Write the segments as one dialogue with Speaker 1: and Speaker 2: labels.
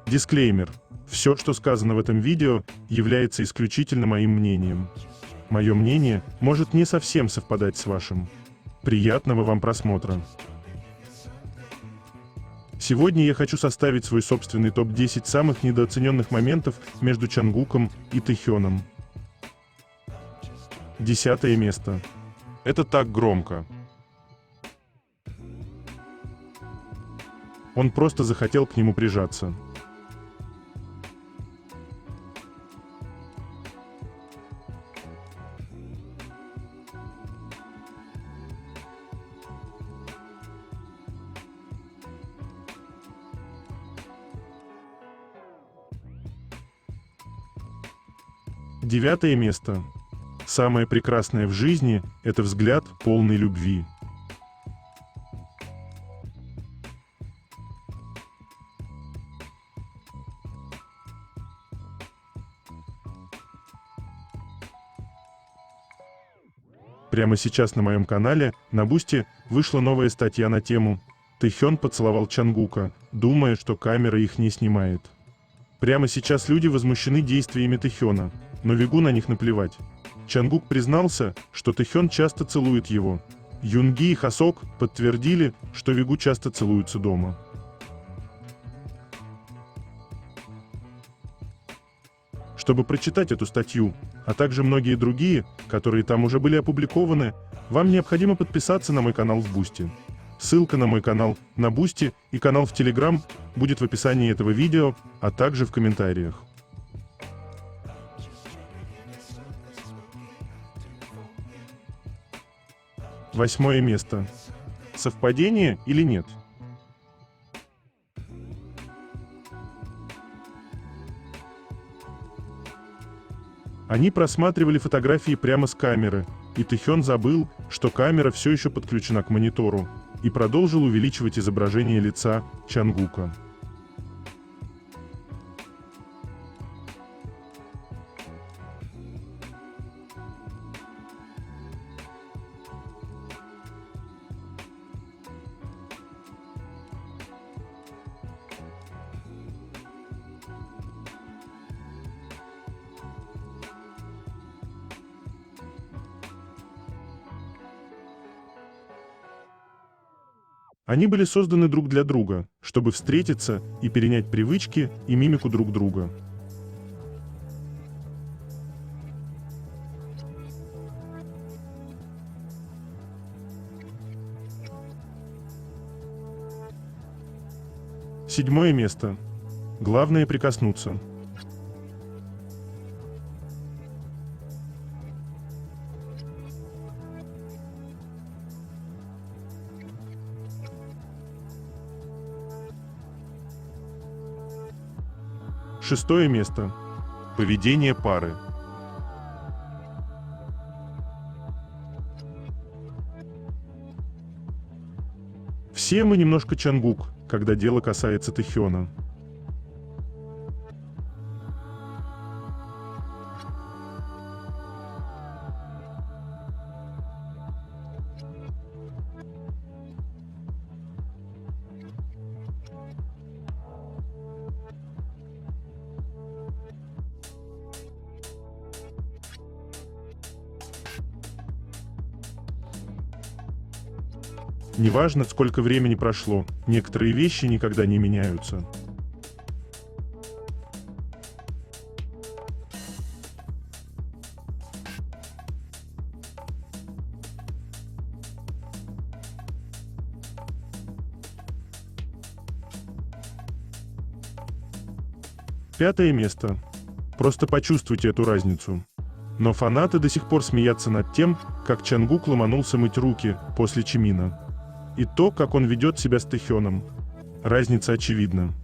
Speaker 1: Дисклеймер. Все, что сказано в этом видео, является исключительно моим мнением. Мое мнение может не совсем совпадать с вашим. Приятного вам просмотра. Сегодня я хочу составить свой собственный топ-10 самых недооцененных моментов между Чангуком и Тэхёном. 10 место. Это так громко. Он просто захотел к нему прижаться. Девятое место. Самое прекрасное в жизни – это взгляд полный любви. Прямо сейчас на моем канале на Бусти вышла новая статья на тему «Тэхён поцеловал Чангука, думая, что камера их не снимает». Прямо сейчас люди возмущены действиями Тэхёна, но Вигу на них наплевать. Чангук признался, что Тэхён часто целует его. Юнги и Хасок подтвердили, что Вигу часто целуются дома. Чтобы прочитать эту статью, а также многие другие, которые там уже были опубликованы, вам необходимо подписаться на мой канал в Бусти. Ссылка на мой канал на Бусти и канал в Телеграм будет в описании этого видео, а также в комментариях. Восьмое место. Совпадение или нет? Они просматривали фотографии прямо с камеры, и Тэхён забыл, что камера все еще подключена к монитору, и продолжил увеличивать изображение лица Чангука. Они были созданы друг для друга, чтобы встретиться и перенять привычки и мимику друг друга. Седьмое место. Главное прикоснуться. Шестое место. Поведение пары. Все мы немножко Чангук, когда дело касается Тэхёна. Неважно, сколько времени прошло, некоторые вещи никогда не меняются. Пятое место. Просто почувствуйте эту разницу. Но фанаты до сих пор смеются над тем, как Чангук ломанулся мыть руки после Чимина. И то, как он ведет себя с Тэхёном. Разница очевидна.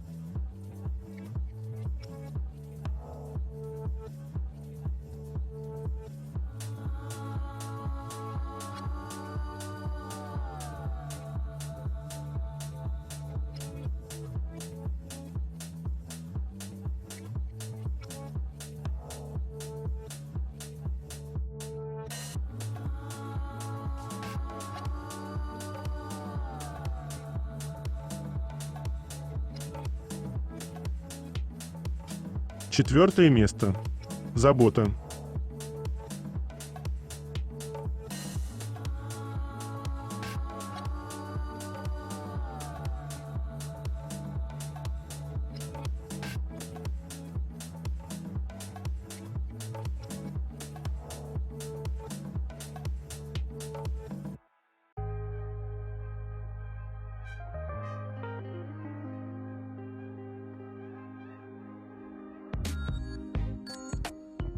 Speaker 1: 4 место. Забота.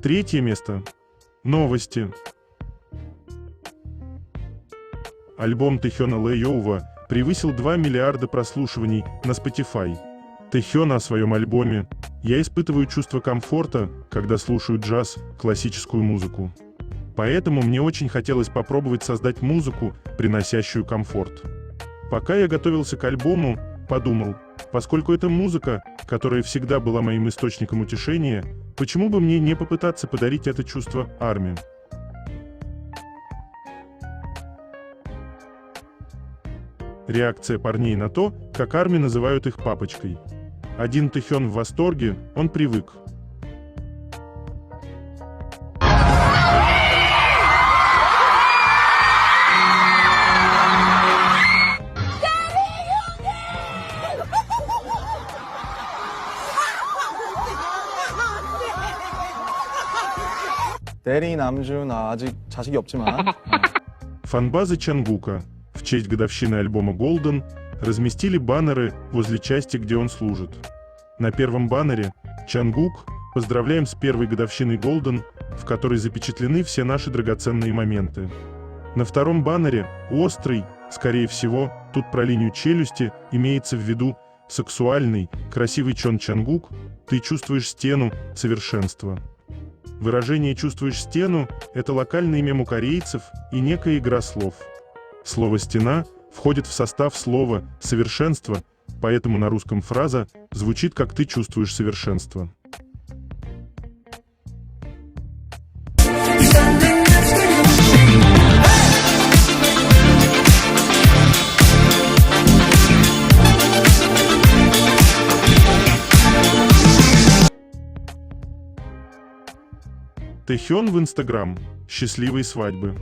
Speaker 1: Третье место. Новости. Альбом Тэхёна Лэйоува превысил 2 миллиарда прослушиваний на Spotify. Тэхёна о своем альбоме: «Я испытываю чувство комфорта, когда слушаю джаз, классическую музыку. Поэтому мне очень хотелось попробовать создать музыку, приносящую комфорт. Пока я готовился к альбому, подумал, поскольку это музыка, которая всегда была моим источником утешения, почему бы мне не попытаться подарить это чувство армии?» Реакция парней на то, как армии называют их папочкой. Один Тэхён в восторге, он привык.
Speaker 2: 대리 남준 아직 자식이 없지만
Speaker 1: Фанбазы Чангука в честь годовщины альбома Golden разместили баннеры возле части, где он служит. На первом баннере «Чангук, поздравляем с первой годовщиной Golden», в которой запечатлены все наши драгоценные моменты. На втором баннере «Острый», скорее всего, тут про линию челюсти имеется в виду сексуальный, красивый Чон Чангук, «Ты чувствуешь стену совершенства». Выражение «чувствуешь стену» — это локальный мем у корейцев и некая игра слов. Слово «стена» входит в состав слова «совершенство», поэтому на русском фраза звучит как «ты чувствуешь совершенство». Тэхён в Инстаграм. Счастливой свадьбы.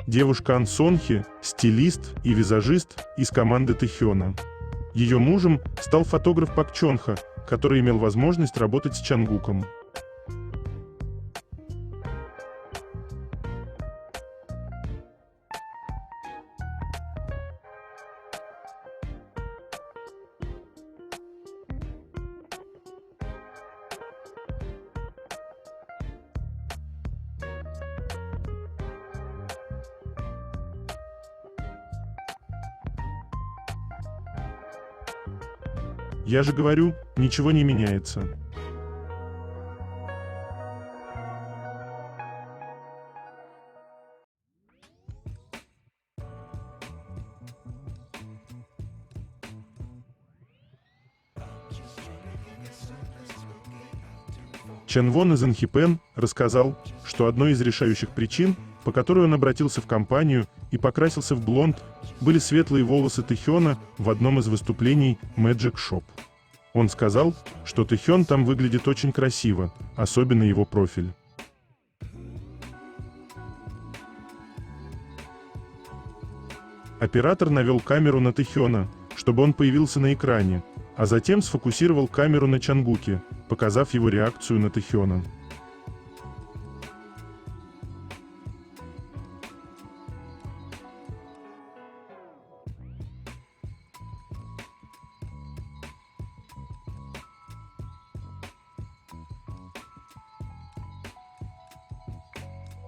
Speaker 1: Девушка Ан Сонхи – стилист и визажист из команды Тэхёна. Ее мужем стал фотограф Пак Чонха, который имел возможность работать с Чангуком. Я же говорю, ничего не меняется. Чен Вон из Инхипен рассказал, что одной из решающих причин, по которой он обратился в компанию и покрасился в блонд, были светлые волосы Тэхёна в одном из выступлений Magic Shop. Он сказал, что Тэхён там выглядит очень красиво, особенно его профиль. Оператор навел камеру на Тэхёна, чтобы он появился на экране, а затем сфокусировал камеру на Чангуке, показав его реакцию на Тэхёна.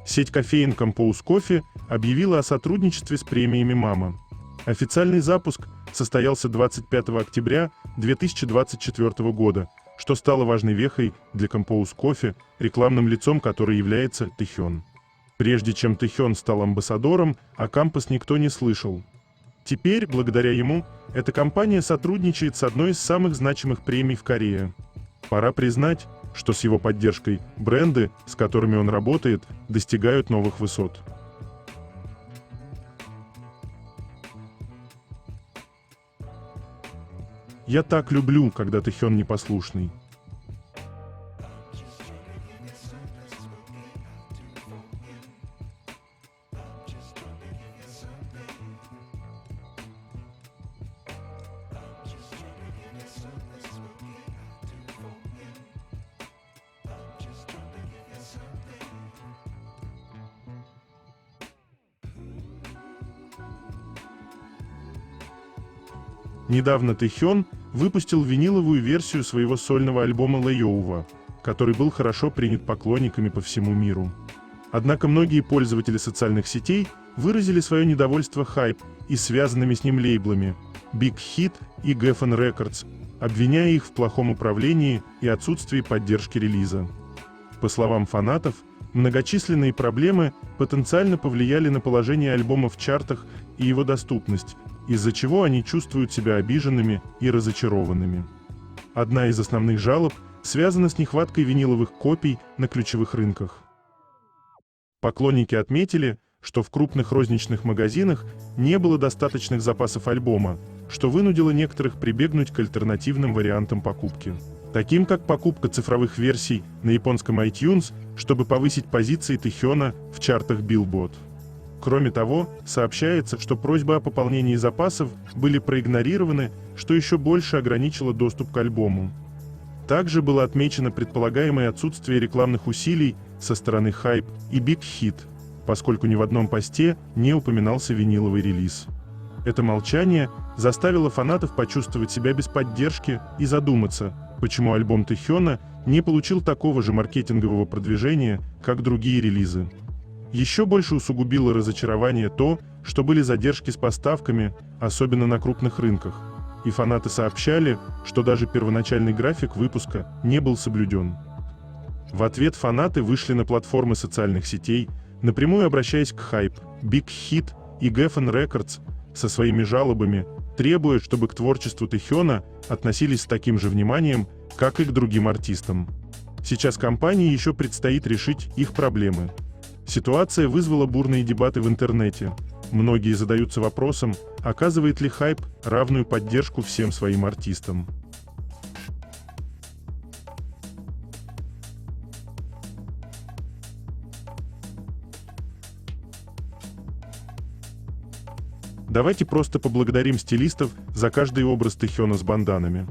Speaker 1: Сеть кофеин Compose Coffee объявила о сотрудничестве с премиями «Мама». Официальный запуск состоялся 25 октября 2024 года, что стало важной вехой для Compose Coffee, рекламным лицом которой является Тэхён. Прежде чем Тэхён стал амбассадором, о Campus никто не слышал. Теперь, благодаря ему, эта компания сотрудничает с одной из самых значимых премий в Корее. Пора признать, что с его поддержкой бренды, с которыми он работает, достигают новых высот. Я так люблю, когда Тэхён непослушный. Недавно Тэхён выпустил виниловую версию своего сольного альбома Layover, который был хорошо принят поклонниками по всему миру. Однако многие пользователи социальных сетей выразили свое недовольство хайп и связанными с ним лейблами Big Hit и Geffen Records, обвиняя их в плохом управлении и отсутствии поддержки релиза. По словам фанатов, многочисленные проблемы потенциально повлияли на положение альбома в чартах и его доступность, из-за чего они чувствуют себя обиженными и разочарованными. Одна из основных жалоб связана с нехваткой виниловых копий на ключевых рынках. Поклонники отметили, что в крупных розничных магазинах не было достаточных запасов альбома, что вынудило некоторых прибегнуть к альтернативным вариантам покупки, таким как покупка цифровых версий на японском iTunes, чтобы повысить позиции Тэхёна в чартах Billboard. Кроме того, сообщается, что просьбы о пополнении запасов были проигнорированы, что еще больше ограничило доступ к альбому. Также было отмечено предполагаемое отсутствие рекламных усилий со стороны Hype и Big Hit, поскольку ни в одном посте не упоминался виниловый релиз. Это молчание заставило фанатов почувствовать себя без поддержки и задуматься, почему альбом Тэхёна не получил такого же маркетингового продвижения, как другие релизы. Еще больше усугубило разочарование то, что были задержки с поставками, особенно на крупных рынках, и фанаты сообщали, что даже первоначальный график выпуска не был соблюден. В ответ фанаты вышли на платформы социальных сетей, напрямую обращаясь к Hype, Big Hit и Geffen Records со своими жалобами, требуя, чтобы к творчеству Тэхёна относились с таким же вниманием, как и к другим артистам. Сейчас компании еще предстоит решить их проблемы. Ситуация вызвала бурные дебаты в интернете. Многие задаются вопросом, оказывает ли Hype равную поддержку всем своим артистам. Давайте просто поблагодарим стилистов за каждый образ Тэхёна с банданами.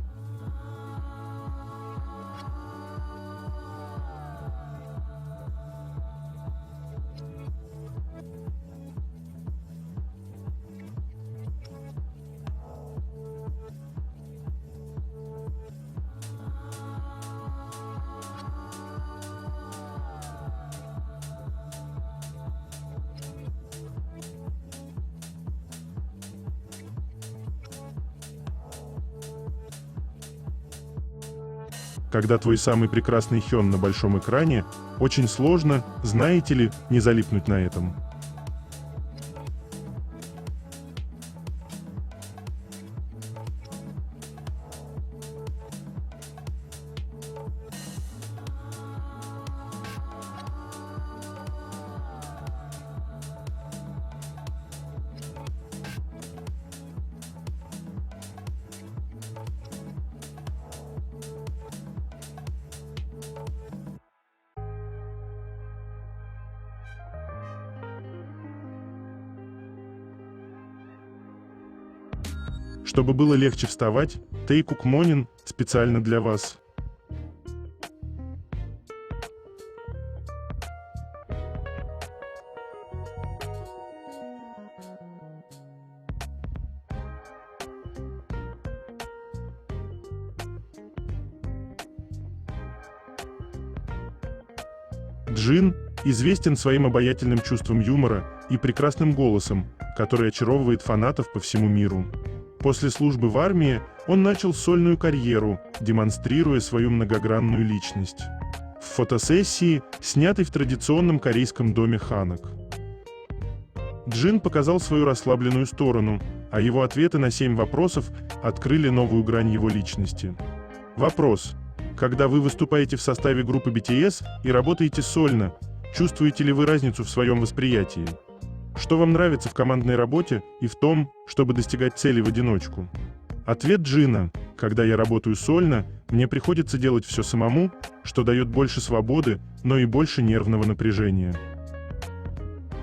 Speaker 1: Когда твой самый прекрасный Хён на большом экране, очень сложно, знаете ли, не залипнуть на этом. Чтобы было легче вставать, Taekook Morning специально для вас. Джин известен своим обаятельным чувством юмора и прекрасным голосом, который очаровывает фанатов по всему миру. После службы в армии он начал сольную карьеру, демонстрируя свою многогранную личность. В фотосессии, снятой в традиционном корейском доме Ханок, Джин показал свою расслабленную сторону, а его ответы на 7 вопросов открыли новую грань его личности. Вопрос. Когда вы выступаете в составе группы BTS и работаете сольно, чувствуете ли вы разницу в своем восприятии? Что вам нравится в командной работе и в том, чтобы достигать цели в одиночку? Ответ Джина. Когда я работаю сольно, мне приходится делать все самому, что дает больше свободы, но и больше нервного напряжения.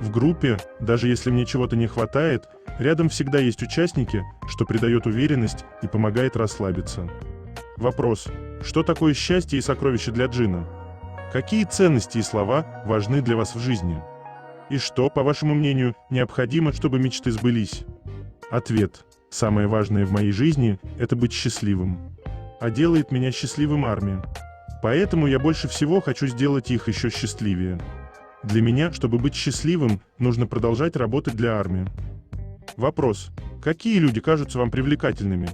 Speaker 1: В группе, даже если мне чего-то не хватает, рядом всегда есть участники, что придает уверенность и помогает расслабиться. Вопрос. Что такое счастье и сокровище для Джина? Какие ценности и слова важны для вас в жизни? И что, по вашему мнению, необходимо, чтобы мечты сбылись? Ответ. Самое важное в моей жизни – это быть счастливым. А делает меня счастливым армия. Поэтому я больше всего хочу сделать их еще счастливее. Для меня, чтобы быть счастливым, нужно продолжать работать для армии. Вопрос. Какие люди кажутся вам привлекательными?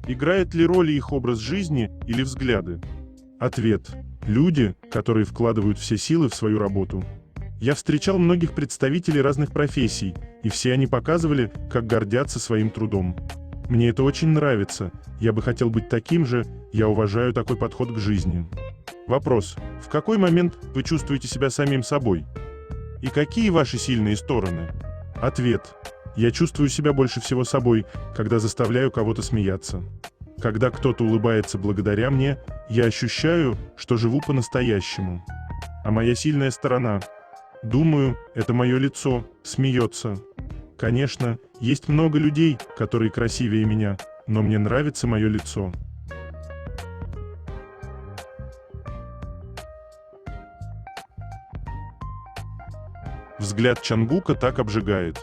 Speaker 1: Играет ли роль их образ жизни или взгляды? Ответ. Люди, которые вкладывают все силы в свою работу. Я встречал многих представителей разных профессий, и все они показывали, как гордятся своим трудом. Мне это очень нравится, я бы хотел быть таким же, я уважаю такой подход к жизни. Вопрос. В какой момент вы чувствуете себя самим собой? И какие ваши сильные стороны? Ответ. Я чувствую себя больше всего собой, когда заставляю кого-то смеяться. Когда кто-то улыбается благодаря мне, я ощущаю, что живу по-настоящему. А моя сильная сторона? Думаю, это мое лицо, смеется. Конечно, есть много людей, которые красивее меня, но мне нравится мое лицо. Взгляд Чангука так обжигает.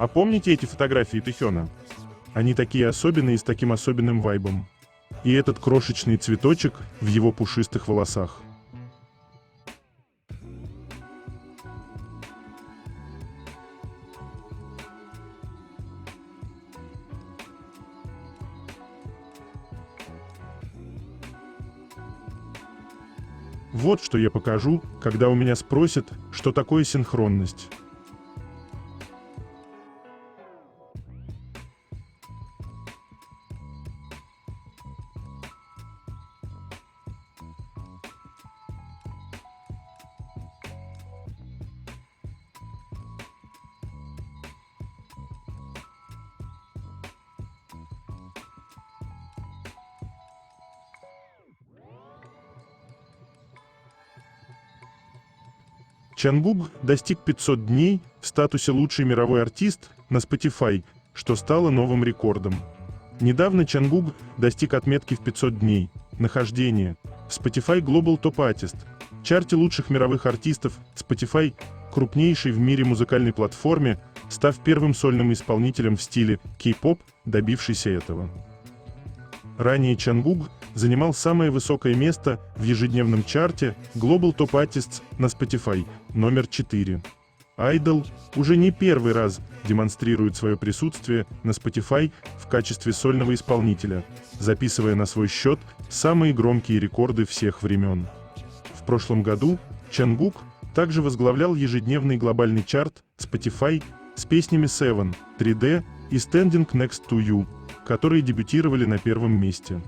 Speaker 1: А помните эти фотографии Тэхёна? Они такие особенные, с таким особенным вайбом. И этот крошечный цветочек в его пушистых волосах. Вот что я покажу, когда у меня спросят, что такое синхронность. Чангук достиг 500 дней в статусе «Лучший мировой артист» на Spotify, что стало новым рекордом. Недавно Чангук достиг отметки в 500 дней нахождения в Spotify Global Top Artist, чарте лучших мировых артистов Spotify, крупнейшей в мире музыкальной платформе, став первым сольным исполнителем в стиле кей-поп, добившийся этого. Ранее Чангук занимал самое высокое место в ежедневном чарте Global Top Artists на Spotify, номер 4. Idol уже не первый раз демонстрирует свое присутствие на Spotify в качестве сольного исполнителя, записывая на свой счет самые громкие рекорды всех времен. В прошлом году Чангук также возглавлял ежедневный глобальный чарт Spotify с песнями Seven, 3D и Standing Next to You, которые дебютировали на первом месте.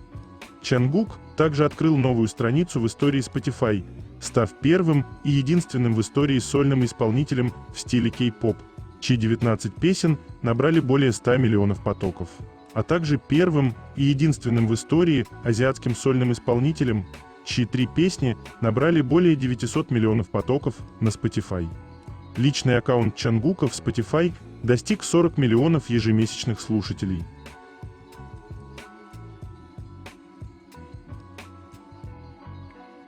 Speaker 1: Чангук также открыл новую страницу в истории Spotify, став первым и единственным в истории сольным исполнителем в стиле кей-поп, чьи 19 песен набрали более 100 миллионов потоков, а также первым и единственным в истории азиатским сольным исполнителем, чьи 3 песни набрали более 900 миллионов потоков на Spotify. Личный аккаунт Чангука в Spotify достиг 40 миллионов ежемесячных слушателей.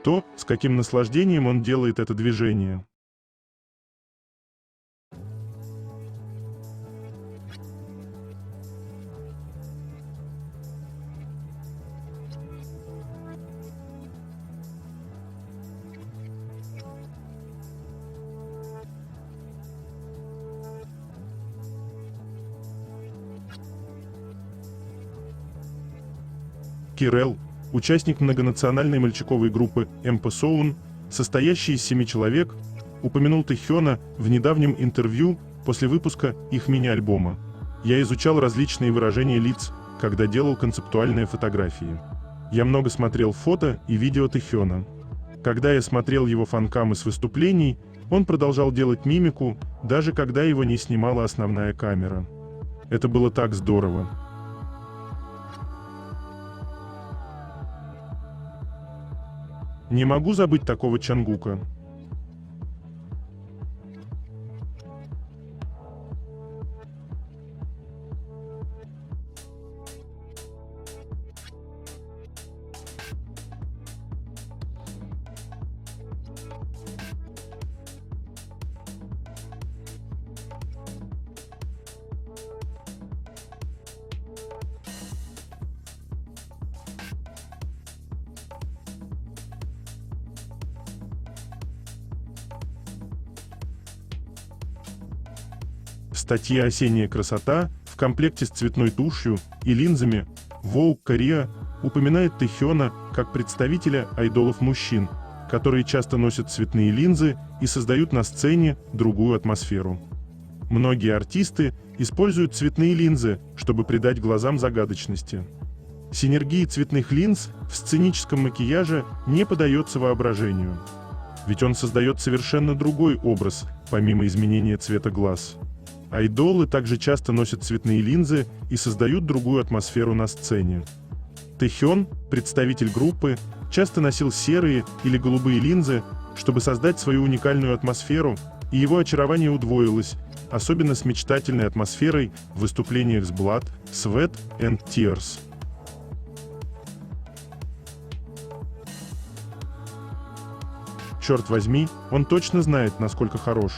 Speaker 1: То, с каким наслаждением он делает это движение. Кирелл, участник многонациональной мальчиковой группы Эмпа-Соун, состоящей из 7 человек, упомянул Тэхёна в недавнем интервью после выпуска их мини-альбома. Я изучал различные выражения лиц, когда делал концептуальные фотографии. Я много смотрел фото и видео Тэхёна. Когда я смотрел его фанкамы с выступлений, он продолжал делать мимику, даже когда его не снимала основная камера. Это было так здорово. Не могу забыть такого Чангука. Статья «Осенняя красота» в комплекте с цветной тушью и линзами Vogue Korea упоминает Тэхёна как представителя айдолов мужчин, которые часто носят цветные линзы и создают на сцене другую атмосферу. Многие артисты используют цветные линзы, чтобы придать глазам загадочности. Синергия цветных линз в сценическом макияже не поддается воображению, ведь он создает совершенно другой образ, помимо изменения цвета глаз. Айдолы также часто носят цветные линзы и создают другую атмосферу на сцене. Тэхён, представитель группы, часто носил серые или голубые линзы, чтобы создать свою уникальную атмосферу, и его очарование удвоилось, особенно с мечтательной атмосферой в выступлениях с Blood, Sweat and Tears. Черт возьми, он точно знает, насколько хорош.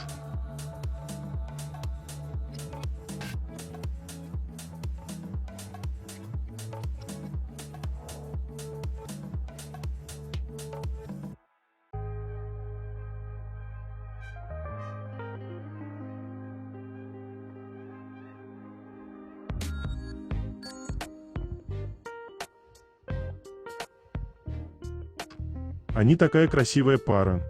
Speaker 1: Они такая красивая пара.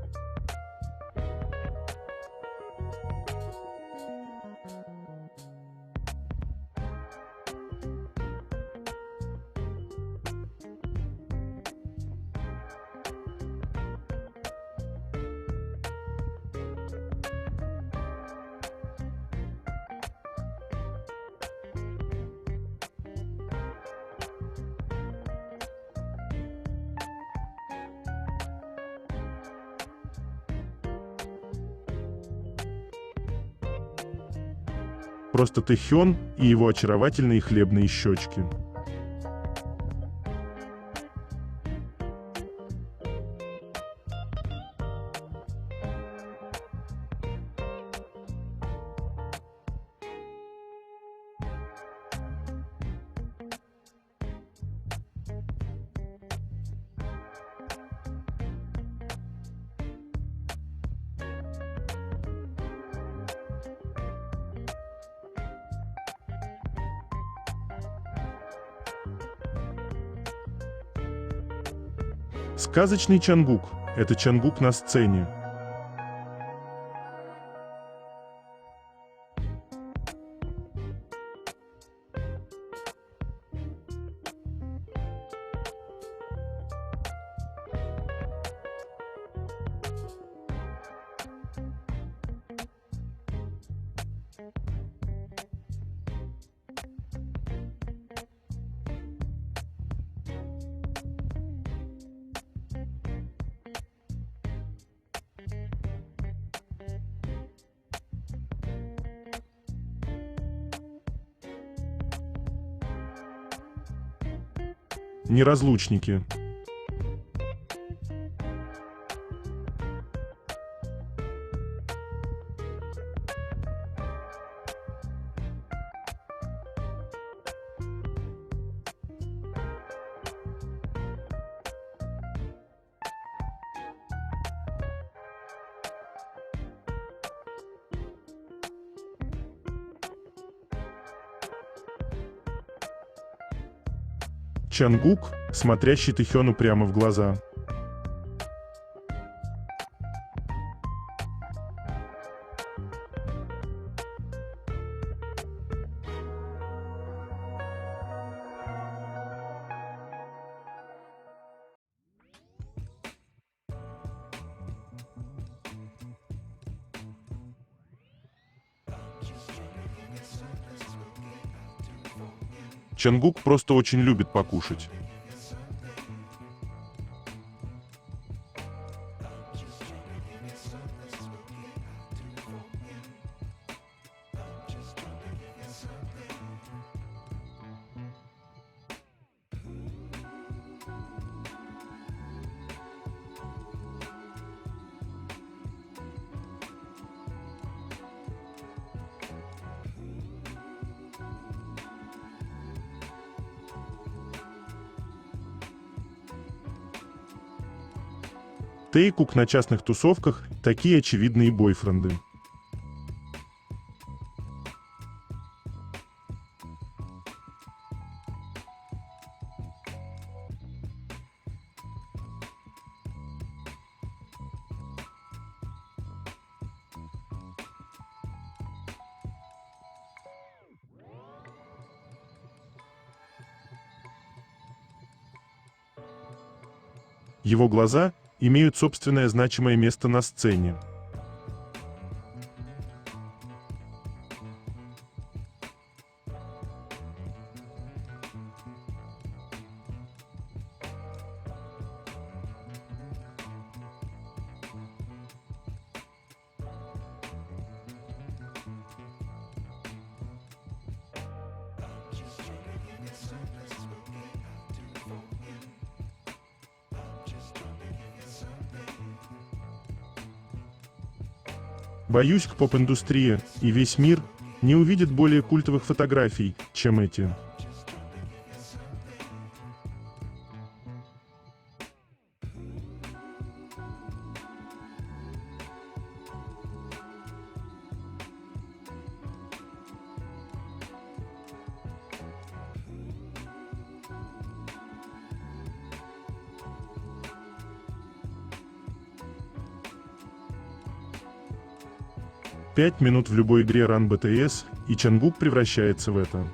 Speaker 1: Просто Тэхён и его очаровательные хлебные щечки. Сказочный Чангук – это Чангук на сцене. Неразлучники. Чангук, смотрящий Тэхёну прямо в глаза. Чангук просто очень любит покушать. Тэйкук на частных тусовках – такие очевидные бойфренды. Его глаза имеют собственное значимое место на сцене. Боюсь, к поп-индустрии и весь мир не увидят более культовых фотографий, чем эти. Пять минут в любой игре Run BTS, и Чангук превращается в это.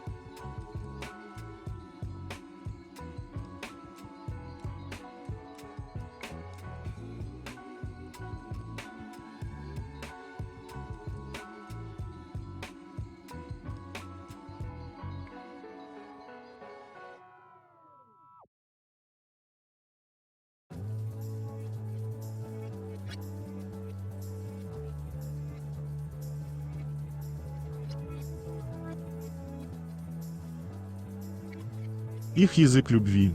Speaker 1: Их язык любви.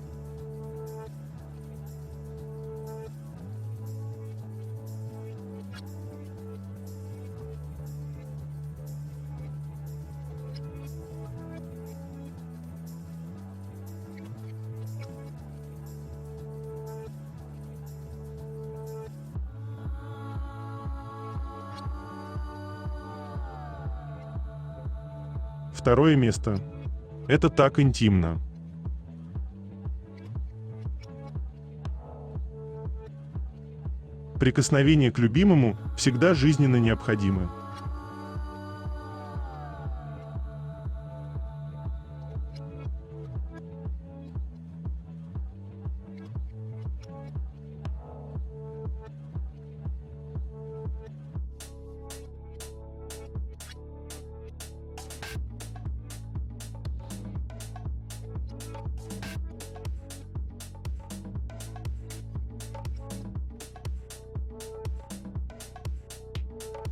Speaker 1: Второе место. Это так интимно. Прикосновение к любимому всегда жизненно необходимо.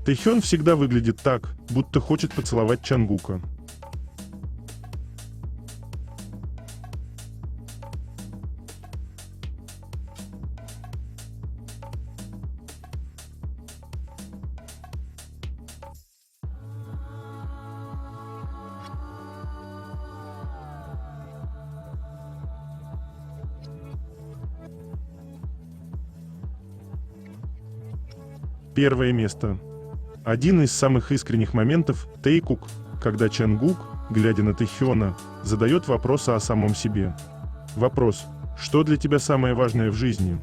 Speaker 1: Тэхён всегда выглядит так, будто хочет поцеловать Чангука. Первое место. Один из самых искренних моментов – Тэйкук, когда Чангук, глядя на Тэхёна, задает вопросы о самом себе. Вопрос: что для тебя самое важное в жизни?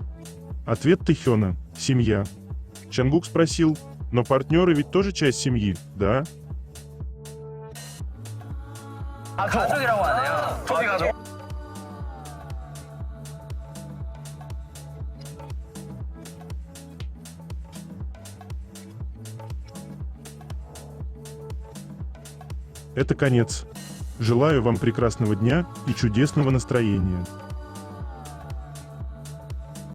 Speaker 1: Ответ Тэхёна – семья. Чангук спросил: но партнеры ведь тоже часть семьи, да?
Speaker 3: 가족이라고 하네요. 토비 가족.
Speaker 1: Это конец. Желаю вам прекрасного дня и чудесного настроения.